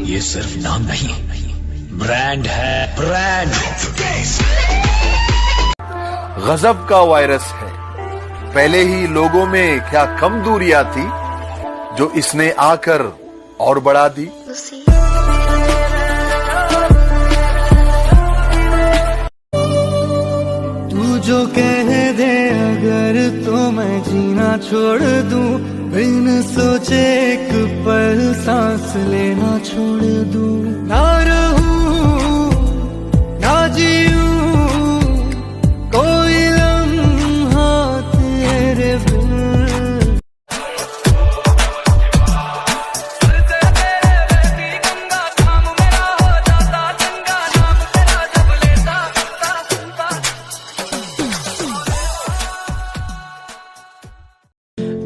ये सिर्फ नाम नहीं, ब्रांड है, ब्रांड। गजब का वायरस है, पहले ही लोगों में क्या कम दूरियां थी जो इसने आकर और बढ़ा दी। तू जो कह दे अगर तो मैं जीना छोड़ दूं, बिन सोचे एक पल सांस लेना छोड़ दूं। ना रहूं ना जीऊं कोई लम्हा तेरे बिन।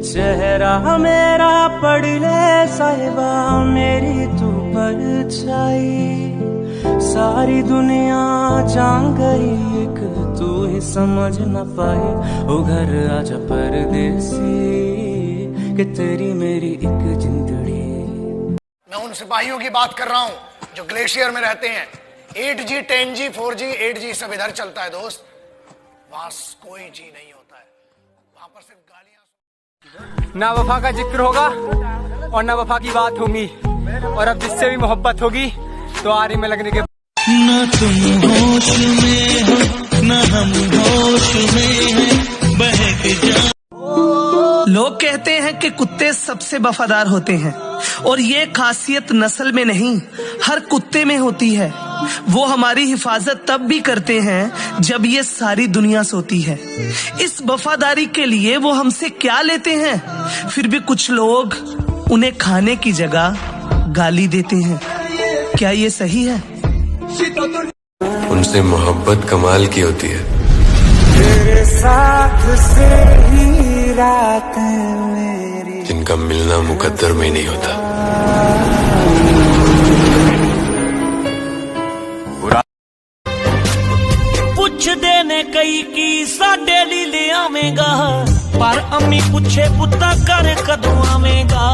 चेहरा मेरा पढ़ ले साहिबा मेरी तू परछाई, सारी दुनिया जान गई एक तू ही समझ न पाए। ओ घर आजा परदेसी कि तेरी मेरी एक जिंदड़ी। मैं उन सिपाहियों की बात कर रहा हूँ जो ग्लेशियर में रहते हैं। 8G 10G 4G 8G सब इधर चलता है दोस्त, वहां कोई जी नहीं होता है, वहां पर सिर्फ गालियां। ना वफा का जिक्र होगा और ना वफा की बात होगी, और अब जिससे भी मोहब्बत होगी तो आरी में लगने के। ना तुम होश में हो ना हम होश में हैं, बहक जा। लोग कहते हैं कि कुत्ते सबसे वफादार होते हैं, और ये खासियत नस्ल में नहीं हर कुत्ते में होती है। वो हमारी हिफाजत तब भी करते हैं जब ये सारी दुनिया सोती है। इस वफादारी के लिए वो हमसे क्या लेते हैं, फिर भी कुछ लोग उन्हें खाने की जगह गाली देते हैं। क्या ये सही है? उनसे मोहब्बत कमाल की होती है। तेरे साथ से ही रात मेरी, जिनका मिलना मुकद्दर में नहीं होता। पुछ देने कई की साडे ली ले आवेगा, पर अम्मी पूछे पुत्ता कर कदों आवेगा।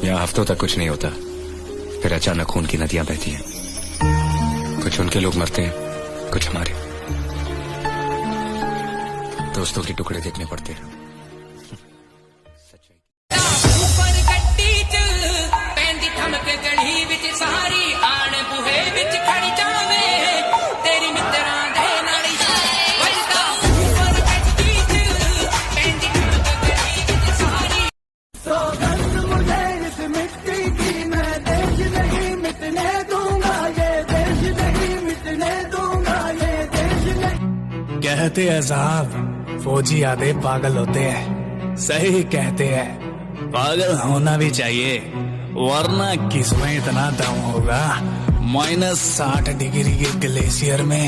यहाँ हफ्तों तक कुछ नहीं होता, फिर अचानक खून की नदियां बहती हैं। कुछ उनके लोग मरते हैं, कुछ हमारे दोस्तों के टुकड़े देखने पड़ते हैं। कहते हैं साहब फौजी आधे पागल होते हैं, सही कहते हैं। पागल होना भी चाहिए, वरना किसमें इतना दम होगा -60 डिग्री के ग्लेशियर में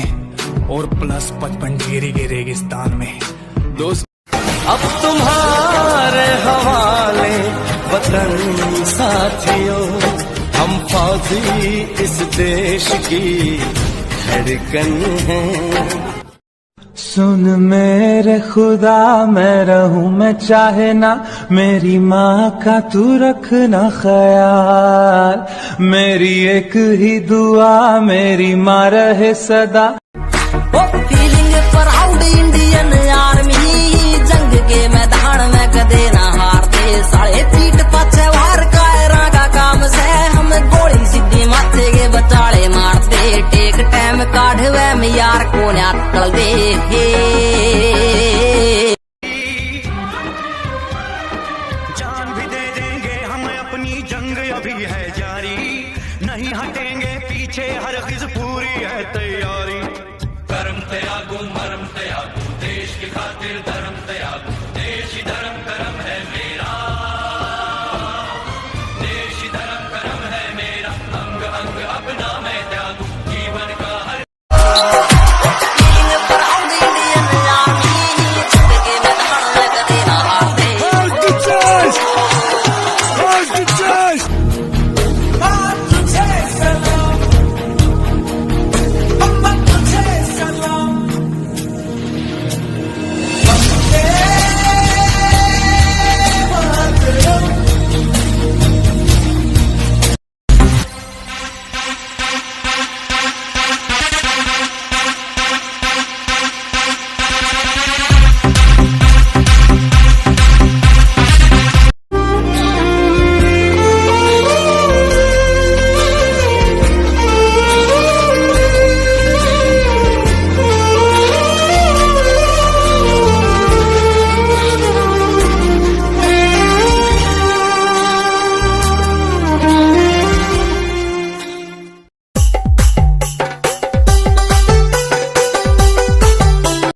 और +55 डिग्री के रेगिस्तान में। दोस्त अब तुम्हारे हवाले वतन साथियों, हम फौजी इस देश की धड़कन हैं। सुन मेरे खुदा मैं रहूं मैं चाहे ना, मेरी माँ का तू रखना ख्याल। मेरी एक ही दुआ मेरी माँ रहे सदा। फीलिंग प्राउड इंडियन आर्मी, जंग के मैदान में कदे ना हारते। साढ़े पीठ पाछे वार कायरा का काम से, हम गोली सीधी माथे के बचाले मारते। टेक टाइम काढ़वे में यार को अटकल दे। जान भी दे देंगे हम, अपनी जंग अभी है जारी, नहीं हटेंगे पीछे, हर किस पूरी है तैयारी।